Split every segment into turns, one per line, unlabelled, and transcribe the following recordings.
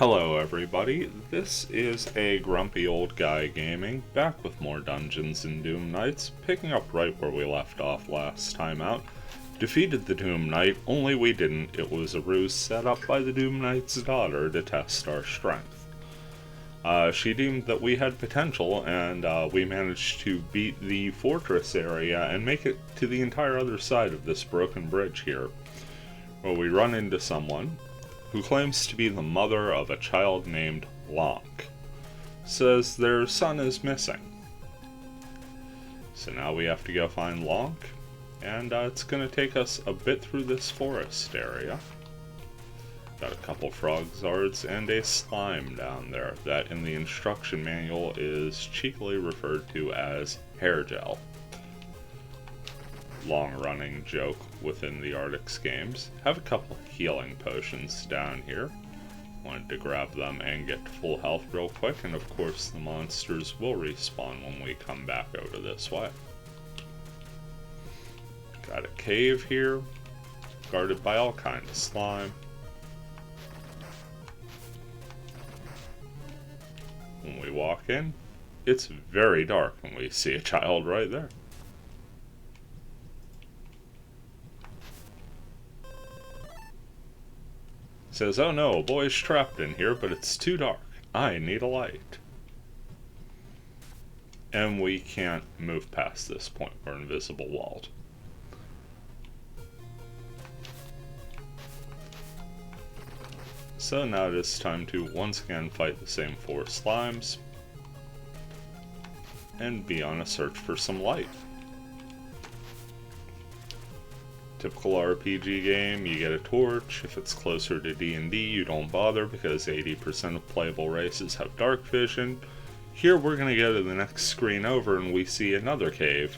Hello everybody, this is a grumpy old guy gaming, back with more dungeons in DoomKnights, picking up right where we left off last time out. Defeated the Doom Knight, only we didn't. It was a ruse set up by the Doom Knight's daughter to test our strength. She deemed that we had potential, and we managed to beat the fortress area and make it to the entire other side of this broken bridge here, where we run into someone who claims to be the mother of a child named Lonk. Says their son is missing. So now we have to go find Lonk, and it's going to take us a bit through this forest area. Got a couple frog zards and a slime down there that in the instruction manual is cheekily referred to as hair gel. Long-running joke within the Artix games. Have a couple healing potions down here. Wanted to grab them and get to full health real quick, and of course the monsters will respawn when we come back over this way. Got a cave here, guarded by all kinds of slime. When we walk in, it's very dark and we see a child right there. Says, oh no, a boy's trapped in here, but it's too dark. I need a light. And we can't move past this point. We're invisible walled. So now it is time to once again fight the same four slimes and be on a search for some light. Typical RPG game, you get a torch. If it's closer to D&D, you don't bother because 80% of playable races have dark vision. Here we're going to go to the next screen over and we see another cave.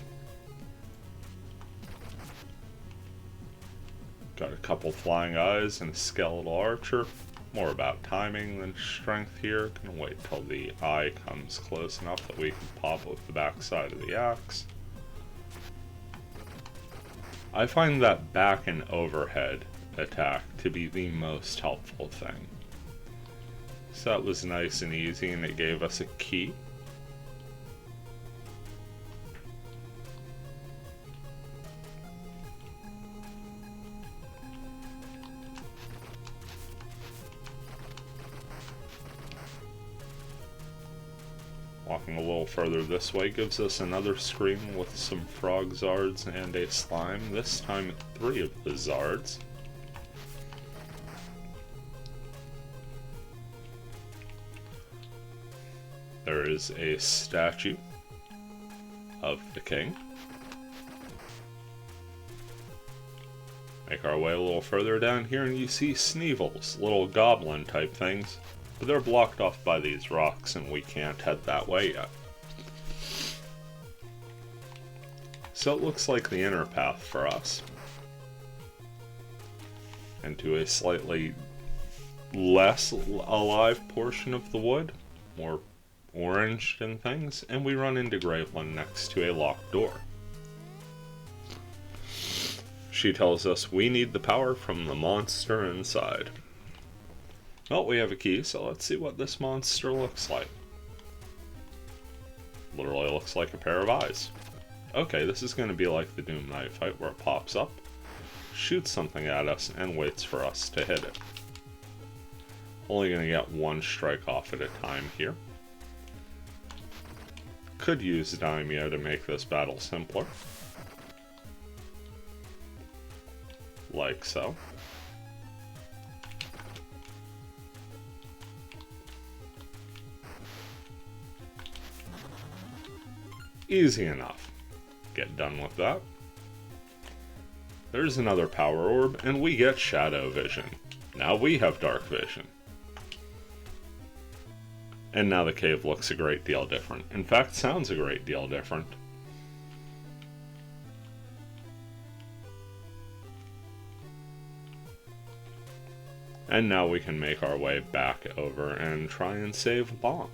Got a couple flying eyes and a skeletal archer. More about timing than strength here. Gonna wait till the eye comes close enough that we can pop with the backside of the axe. I find that back and overhead attack to be the most helpful thing. So that was nice and easy, and it gave us a key. Walking a little further this way gives us another screen with some frog zards and a slime, this time 3 of the zards. There is a statue of the king. Make our way a little further down here and you see Sneevils, little goblin type things. But they're blocked off by these rocks and we can't head that way yet. So it looks like the inner path for us. Into a slightly less alive portion of the wood. More oranged and things. And we run into Graveland next to a locked door. She tells us we need the power from the monster inside. Well, we have a key, so let's see what this monster looks like. Literally looks like a pair of eyes. Okay, this is going to be like the Doom Knight fight where it pops up, shoots something at us, and waits for us to hit it. Only going to get one strike off at a time here. Could use Daimyo to make this battle simpler. Like so. Easy enough. Get done with that. There's another power orb, and we get shadow vision. Now we have dark vision. And now the cave looks a great deal different. In fact, sounds a great deal different. And now we can make our way back over and try and save Lonk.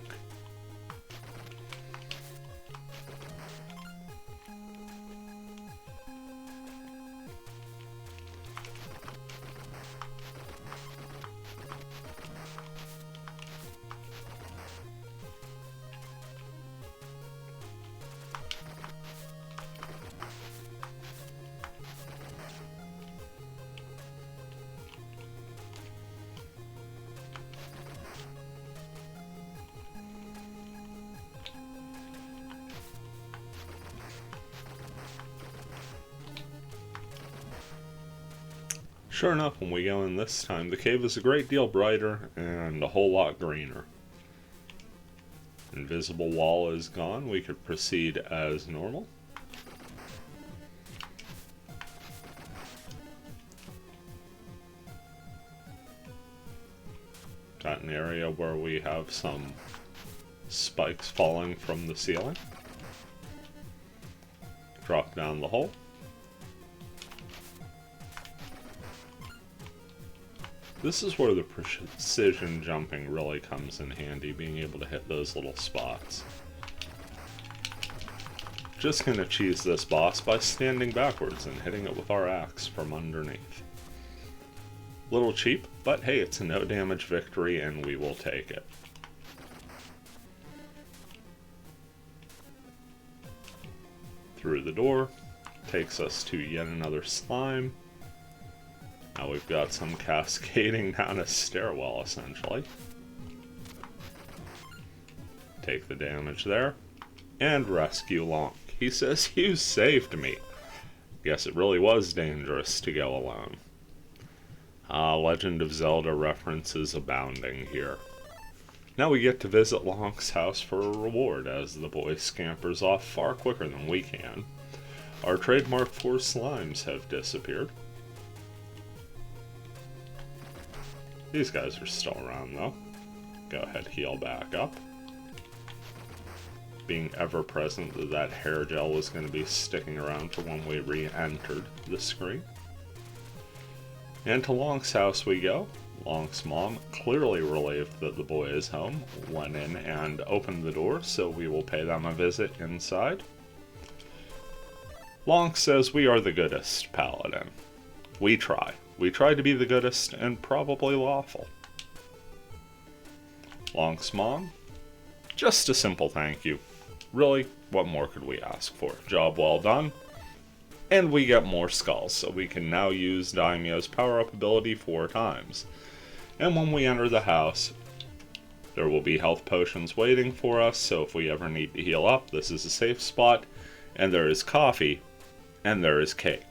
Sure enough, when we go in this time, the cave is a great deal brighter and a whole lot greener. Invisible wall is gone. We could proceed as normal. Got an area where we have some spikes falling from the ceiling. Drop down the hole. This is where the precision jumping really comes in handy, being able to hit those little spots. Just gonna cheese this boss by standing backwards and hitting it with our axe from underneath. Little cheap, but hey, it's a no damage victory and we will take it. Through the door, takes us to yet another slime. Now we've got some cascading down a stairwell, essentially. Take the damage there, and rescue Lonk. He says, "You saved me." Guess it really was dangerous to go alone. Legend of Zelda references abounding here. Now we get to visit Lonk's house for a reward, as the boy scampers off far quicker than we can. Our trademark 4 slimes have disappeared. These guys are still around though. Go ahead, heal back up. Being ever present that that hair gel was going to be sticking around for when we re-entered the screen. And to Lonk's house we go. Lonk's mom, clearly relieved that the boy is home, went in and opened the door, so we will pay them a visit inside. Lonk says we are the goodest paladin. We try. We try to be the goodest and probably lawful. Lonk's mom, just a simple thank you. Really, what more could we ask for? Job well done. And we get more skulls, so we can now use Daimyo's power-up ability 4 times. And when we enter the house, there will be health potions waiting for us, so if we ever need to heal up, this is a safe spot. And there is coffee, and there is cake.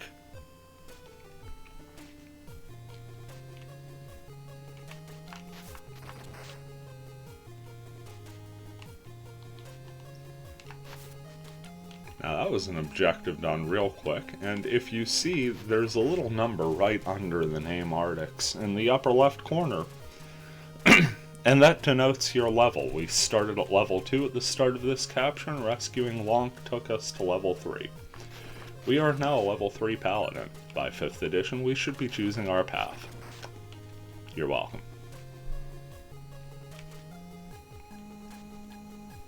Now that was an objective done real quick, and if you see, there's a little number right under the name Artix in the upper left corner. And that denotes your level. We started at level 2 at the start of this capture, and rescuing Lonk took us to level 3. We are now a level 3 paladin. By 5th edition, we should be choosing our path. You're welcome.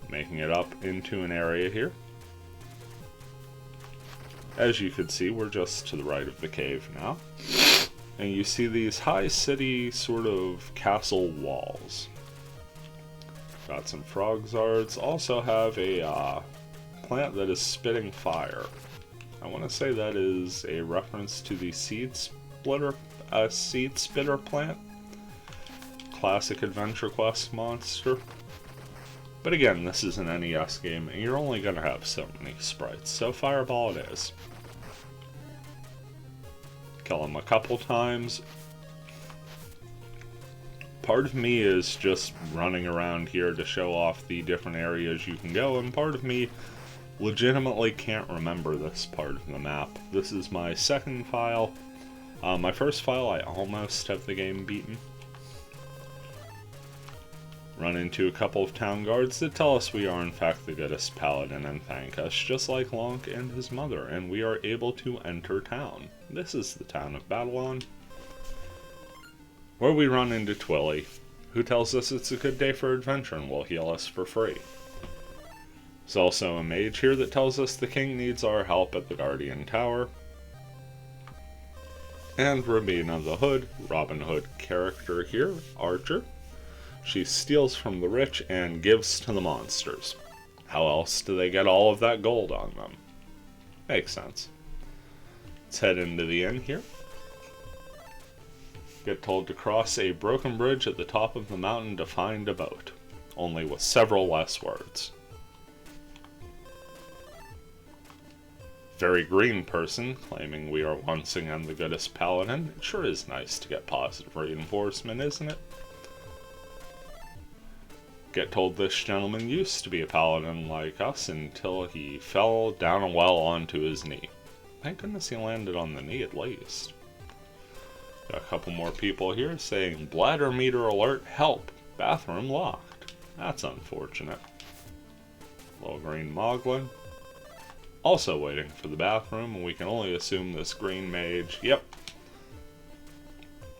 Making it up into an area here. As you can see, we're just to the right of the cave now. And you see these high city sort of castle walls. Got some frog zards. Also have a plant that is spitting fire. I want to say that is a reference to the seed spitter plant. Classic Adventure Quest monster. But again, this is an NES game, and you're only going to have so many sprites, so fireball it is. Kill him a couple times. Part of me is just running around here to show off the different areas you can go, and part of me legitimately can't remember this part of the map. This is my second file. My first file, I almost have the game beaten. Run into a couple of town guards that tell us we are in fact the goodest paladin and thank us, just like Lonk and his mother, and we are able to enter town. This is the town of Babylon, where we run into Twilly, who tells us it's a good day for adventure and will heal us for free. There's also a mage here that tells us the king needs our help at the Guardian Tower. And Rabina the Hood, Robin Hood character here, archer. She steals from the rich and gives to the monsters. How else do they get all of that gold on them? Makes sense. Let's head into the inn here. Get told to cross a broken bridge at the top of the mountain to find a boat, only with several less words. very green person claiming we are once again the goodest paladin. It sure is nice to get positive reinforcement, isn't it? Get told this gentleman used to be a paladin like us until he fell down a well onto his knee. Thank goodness he landed on the knee at least. Got a couple more people here saying, bladder meter alert, help, bathroom locked. That's unfortunate. Little green moglin. Also waiting for the bathroom, and we can only assume this green mage, yep.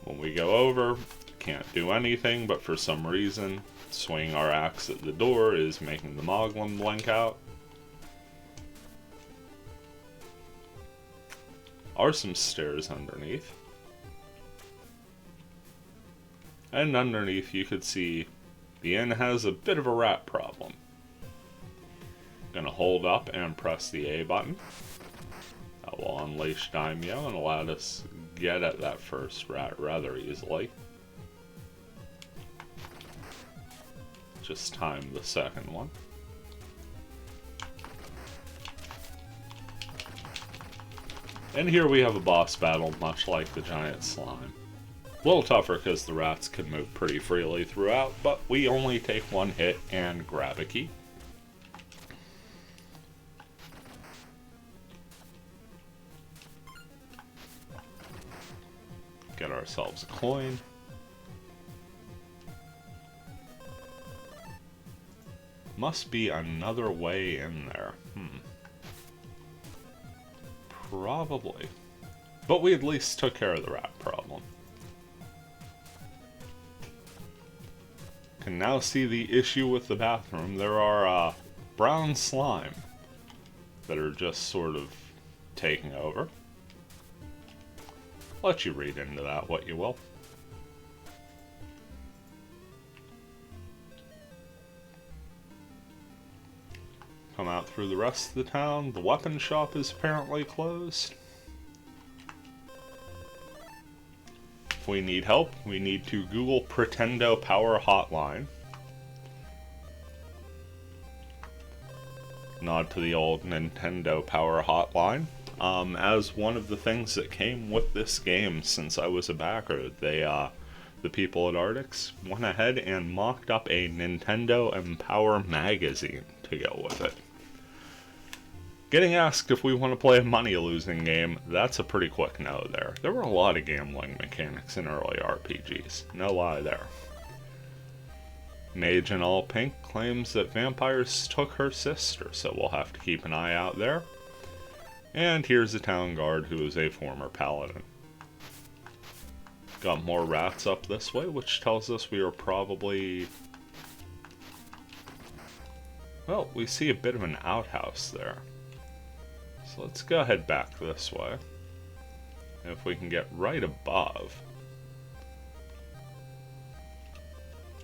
When we go over, can't do anything, but for some reason, swinging our axe at the door is making the moglin blink out. Are some stairs underneath. And underneath you could see the inn has a bit of a rat problem. Gonna hold up and press the A button. That will unleash Daimyo and allow us to get at that first rat rather easily. Just time the second one. And here we have a boss battle much like the giant slime. A little tougher because the rats can move pretty freely throughout, but we only take one hit and grab a key. Get ourselves a coin. Must be another way in there. Probably. But we at least took care of the rat problem. Can now see the issue with the bathroom. There are brown slime that are just sort of taking over. Let you read into that what you will. Come out through the rest of the town. The weapon shop is apparently closed. If we need help, we need to Google Pretendo Power Hotline. Nod to the old Nintendo Power Hotline. As one of the things that came with this game since I was a backer, the people at Artix went ahead and mocked up a Nintendo Empower magazine to go with it. Getting asked if we want to play a money-losing game, that's a pretty quick no there. There were a lot of gambling mechanics in early RPGs, no lie there. Mage in all pink claims that vampires took her sister, so we'll have to keep an eye out there. And here's a town guard who is a former paladin. Got more rats up this way, which tells us we are probably... Well, we see a bit of an outhouse there. So let's go ahead back this way. And if we can get right above...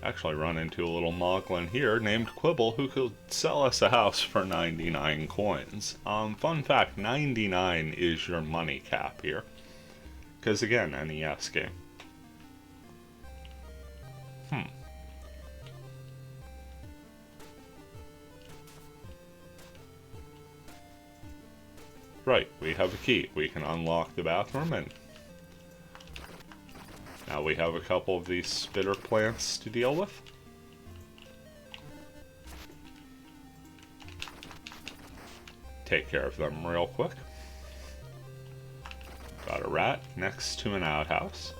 Actually run into a little moglin here named Quibble who could sell us a house for 99 coins. Fun fact, 99 is your money cap here. Because again, NES game. Right, we have a key. We can unlock the bathroom and now we have a couple of these spitter plants to deal with. Take care of them real quick. Got a rat next to an outhouse.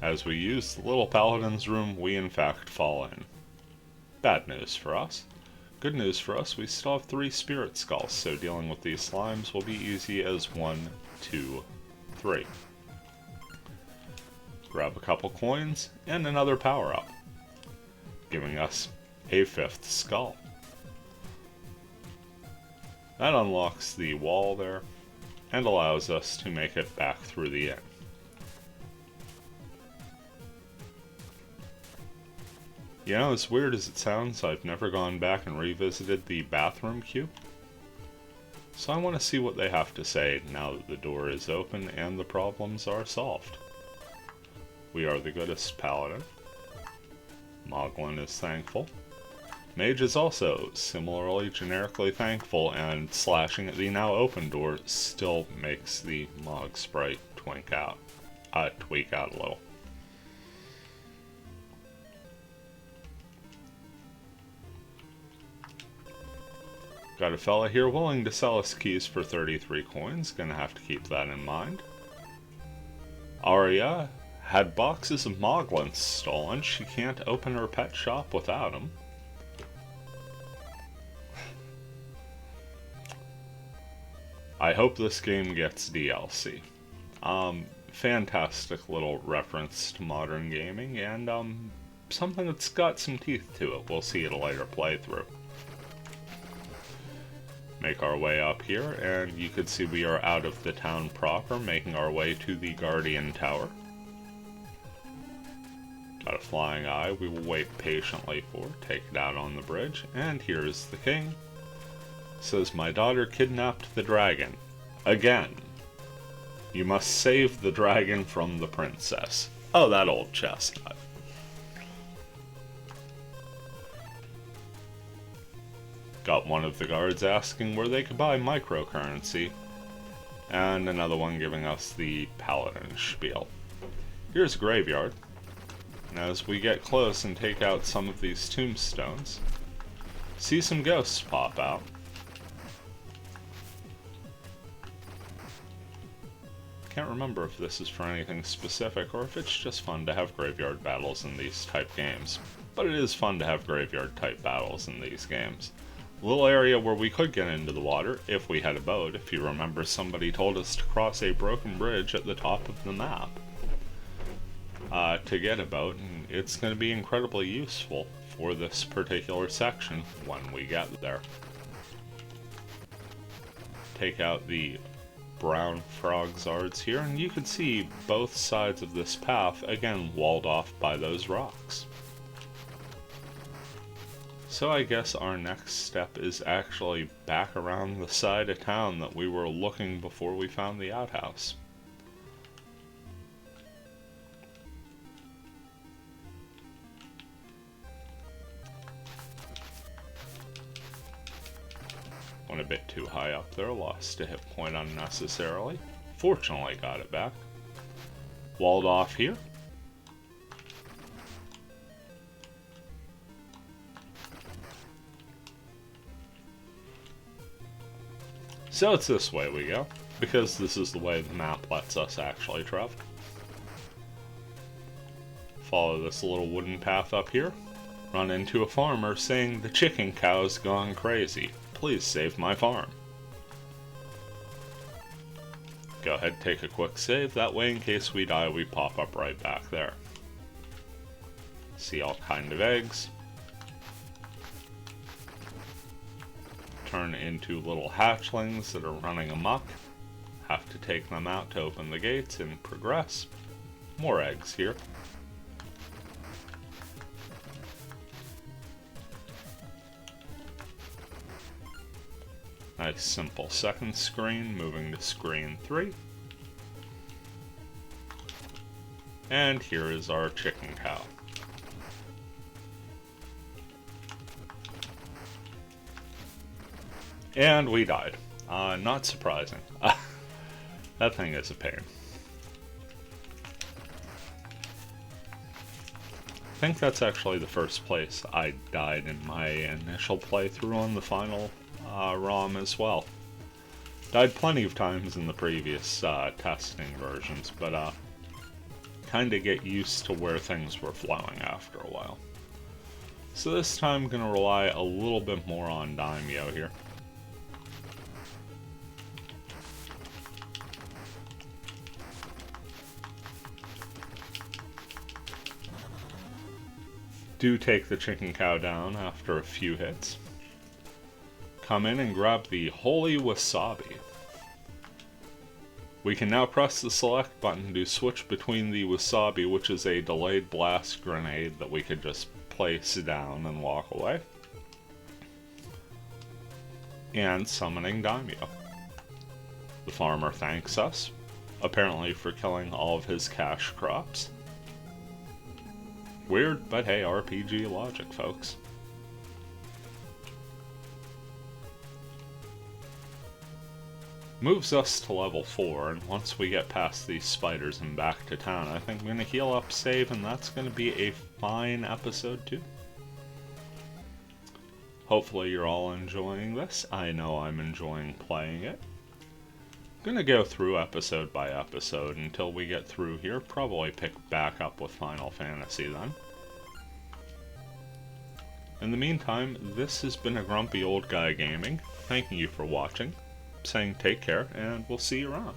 As we use the little paladin's room, we in fact fall in. Bad news for us. Good news for us, we still have 3 spirit skulls, so dealing with these slimes will be easy as 1, 2, 3. Grab a couple coins and another power-up, giving us a 5th skull. That unlocks the wall there and allows us to make it back through the inn. You know, as weird as it sounds, I've never gone back and revisited the bathroom queue. So I want to see what they have to say now that the door is open and the problems are solved. We are the goodest paladin. Moglin is thankful. Mage is also similarly generically thankful, and slashing at the now open door still makes the Mog sprite tweak out a little. Got a fella here willing to sell us keys for 33 coins, gonna have to keep that in mind. Arya had boxes of Moglins stolen, she can't open her pet shop without them. I hope this game gets DLC. Fantastic little reference to modern gaming, and something that's got some teeth to it. We'll see at a later playthrough. Make our way up here, and you can see we are out of the town proper, making our way to the Guardian Tower. Got a flying eye we will wait patiently for, take it out on the bridge, and here's the king. Says, my daughter kidnapped the dragon. Again. You must save the dragon from the princess. Oh, that old chestnut. Got one of the guards asking where they could buy microcurrency, and another one giving us the paladin spiel. Here's a graveyard, and as we get close and take out some of these tombstones, see some ghosts pop out. Can't remember if this is for anything specific or if it's just fun to have graveyard battles in these type games, but it is fun to have graveyard type battles in these games. A little area where we could get into the water if we had a boat. If you remember, somebody told us to cross a broken bridge at the top of the map to get a boat, and it's going to be incredibly useful for this particular section when we get there. Take out the brown frog zards here, and you can see both sides of this path, again, walled off by those rocks. So I guess our next step is actually back around the side of town that we were looking before we found the outhouse. Went a bit too high up there, lost a hit point unnecessarily. Fortunately got it back. Walled off here. So it's this way we go, because this is the way the map lets us actually travel. Follow this little wooden path up here. Run into a farmer saying the chicken cow's gone crazy. Please save my farm. Go ahead, take a quick save, that way in case we die we pop up right back there. See all kind of eggs. Turn into little hatchlings that are running amok. Have to take them out to open the gates and progress. More eggs here. Nice simple second screen, moving to screen 3. And here is our chicken cow. And we died. Not surprising. That thing is a pain. I think that's actually the first place I died in my initial playthrough on the final ROM as well. Died plenty of times in the previous testing versions, but kinda get used to where things were flowing after a while. So this time I'm gonna rely a little bit more on Daimyo here. Do take the chicken cow down after a few hits. Come in and grab the holy wasabi. We can now press the select button to switch between the wasabi, which is a delayed blast grenade that we could just place down and walk away, and summoning Daimyo. The farmer thanks us, apparently for killing all of his cash crops. Weird, but hey, RPG logic, folks. moves us to level 4, and once we get past these spiders and back to town, I think I'm going to heal up, save, and that's going to be a fine episode too. Hopefully you're all enjoying this. I know I'm enjoying playing it. I'm going to go through episode by episode until we get through here, probably pick back up with Final Fantasy then. In the meantime, this has been a Grumpy Old Guy Gaming, thanking you for watching, saying take care, and we'll see you around.